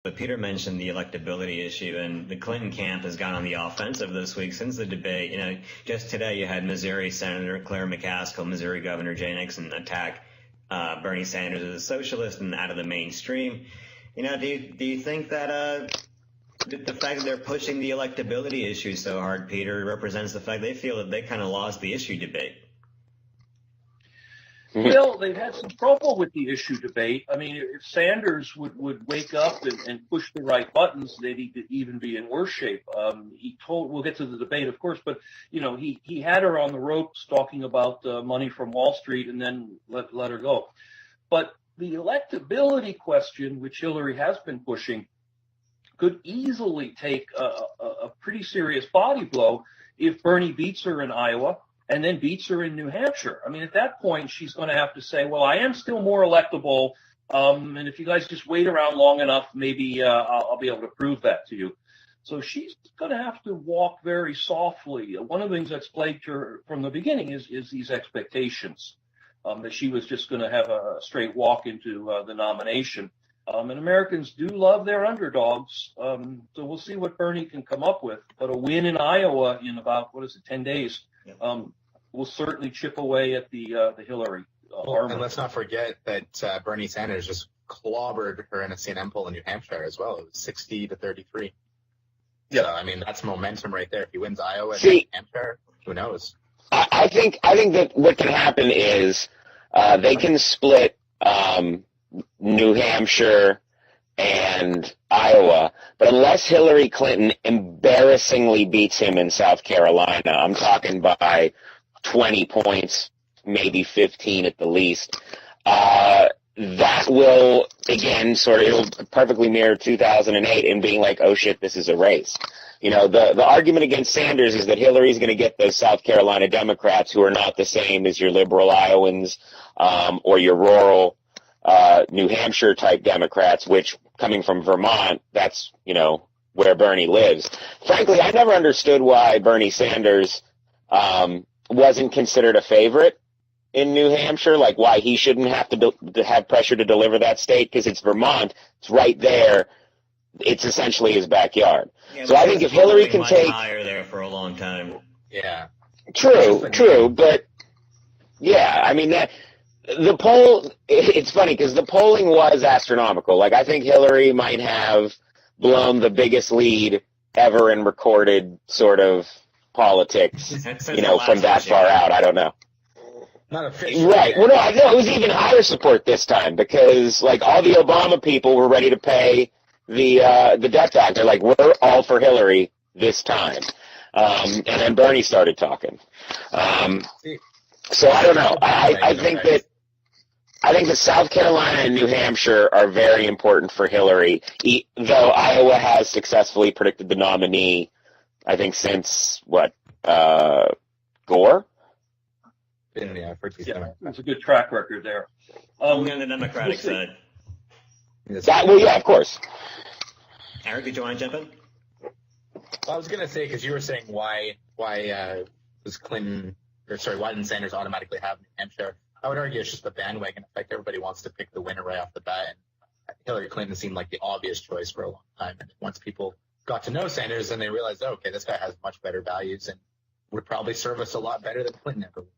But Peter mentioned the electability issue, and the Clinton camp has gone on the offensive this week since the debate. Just today you had Missouri Senator Claire McCaskill, Missouri Governor Jay Nixon attack Bernie Sanders as a socialist and out of the mainstream. Do you think that the fact that they're pushing the electability issue so hard, Peter, represents the fact they feel that they kind of lost the issue debate? Well, they've had some trouble with the issue debate. I mean, if Sanders would wake up and push the right buttons, they'd even be in worse shape. We'll get to the debate, of course, but, he had her on the ropes talking about money from Wall Street and then let her go. But the electability question, which Hillary has been pushing, could easily take a pretty serious body blow if Bernie beats her in Iowa and then beats her in New Hampshire. I mean, at that point, she's going to have to say, well, I am still more electable, and if you guys just wait around long enough, maybe I'll be able to prove that to you. So she's going to have to walk very softly. One of the things that's plagued her from the beginning is these expectations, that she was just going to have a straight walk into the nomination. And Americans do love their underdogs, so we'll see what Bernie can come up with. But a win in Iowa in about, 10 days, will certainly chip away at the Hillary armor. And let's not forget that Bernie Sanders just clobbered her in a CNN poll in New Hampshire as well. It was 60-33. Yeah, so, I mean, that's momentum right there. If he wins Iowa and New Hampshire, who knows? I think that what can happen is they can split New Hampshire and Iowa, but unless Hillary Clinton embarrassingly beats him in South Carolina, I'm talking by 20 points, maybe 15 at the least, that will, again, it'll perfectly mirror 2008 in being like, oh shit, this is a race. The argument against Sanders is that Hillary's going to get those South Carolina Democrats who are not the same as your liberal Iowans, or your rural New Hampshire type Democrats, which coming from Vermont, that's, where Bernie lives. Frankly, I never understood why Bernie Sanders wasn't considered a favorite in New Hampshire, like why he shouldn't have to have pressure to deliver that state, because it's Vermont. It's right there. It's essentially his backyard. Yeah, so I think if Hillary can take higher there for a long time. Yeah. True, but yeah, I mean that the poll. It's funny because the polling was astronomical. Like I think Hillary might have blown the biggest lead ever in recorded sort of politics. From that far out. I don't know. Not officially. Right. Well, no, I know it was even higher support this time because like all the Obama people were ready to pay the death tax. They're like, we're all for Hillary this time. And then Bernie started talking. So I don't know. I think that South Carolina and New Hampshire are very important for Hillary, though Iowa has successfully predicted the nominee, I think, since Gore? Yeah, that's a good track record there. Only on the Democratic side. Yeah, of course. Eric, did you want to jump in? I was going to say, because you were saying why didn't Sanders automatically have New Hampshire? I would argue it's just the bandwagon effect. Everybody wants to pick the winner right off the bat, and Hillary Clinton seemed like the obvious choice for a long time. And once people got to know Sanders, then they realized, okay, this guy has much better values and would probably serve us a lot better than Clinton ever would.